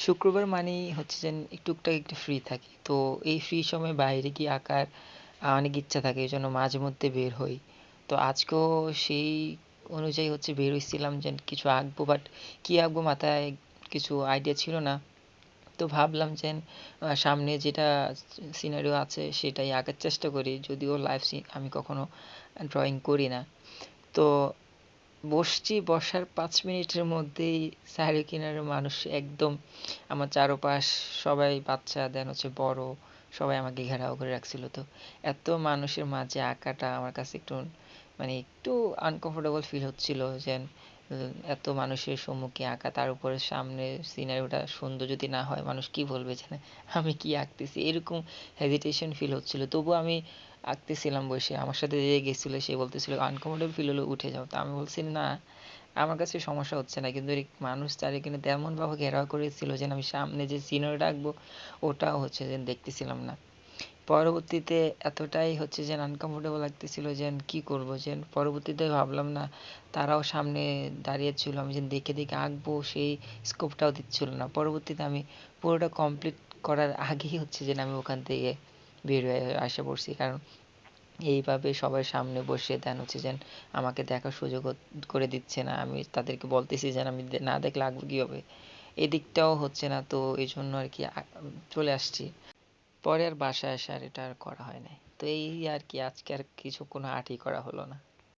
শুক্রবার মানেই হচ্ছে যে টুকটাক একটু ফ্রি থাকি, তো এই ফ্রি সময় বাইরে গিয়ে আঁকার অনেক ইচ্ছা থাকে, এই জন্য মাঝে মধ্যে বের হই। তো আজকেও সেই অনুযায়ী হচ্ছে বের হইছিলাম যে কিছু আঁকবো, বাট কি আঁকবো মাথায় কিছু আইডিয়া ছিল না। তো ভাবলাম যে সামনে যেটা সিনারিও আছে সেটাই আঁকার চেষ্টা করি, যদিও লাইভ সিন আমি কখনো ড্রয়িং করি না। তো বসছি, বসার 5 মিনিটের মধ্যেই সাইডে কিনারে মানুষ একদম আমার চারপাশ, সবাই বাচ্চা দেন হচ্ছে বড়, সবাই আমাকে ঘেরাও করে রাখছিল। তো এত মানুষের মাঝে আঁকাটা আমার কাছে একটু মানে একটু আনকমফোর্টেবল ফিল হচ্ছিল যে এত মানুষের সম্মুখে আঁকা, তার উপরে সামনে সিনারিওটা সুন্দর যদি না হয় মানুষ কি বলবে যে আমি কি আঁকতেছি, এরকম হেজিটেশন ফিল হচ্ছিল। তবু আমি আঁকতেছিলাম বসে। আমার সাথে যে গেছিল সে বলতেছিল আনকমফোর্টেবল ফিল হলে উঠে যাও, তা আমি বলছি না, আমার কাছে সমস্যা হচ্ছে না, কিন্তু এই মানুষ চারিখানে তেমন ভাবে ঘেরাও করেছিল যে আমি সামনে যে সিনারিটা আঁকবো ওটাও হচ্ছে যে দেখতেছিলাম না। পরবর্তীতে এতটাই হচ্ছে যে আনকমফোর্টেবল লাগতেছিল যে কি করব, যে পরবর্তীতে ভাবলাম না, তারাও সামনে দাঁড়িয়ে ছিল, আমি যে দেখে দেখে আঁকবো সেই স্কোপটাও দিচ্ছিল না। পরবর্তীতে আমি পুরোটা কমপ্লিট করার আগেই হচ্ছে যে আমি ওখান থেকে বের হয়ে আসা পড়ছি, কারণ এইভাবে সবার সামনে বসে দেন হচ্ছে যে আমাকে দেখার সুযোগ করে দিচ্ছে না, আমি তাদেরকে বলতেছি যে আমি না দেখলে আঁকবো কীভাবে, এদিকটাও হচ্ছে না। তো এই জন্য আর কি চলে আসছি। পরে আর বাসায় আসা আর এটা আর করা হয় নাই। তো এই আর কি, আজকে আর কিছু কোনো আর্টই করা হলো না।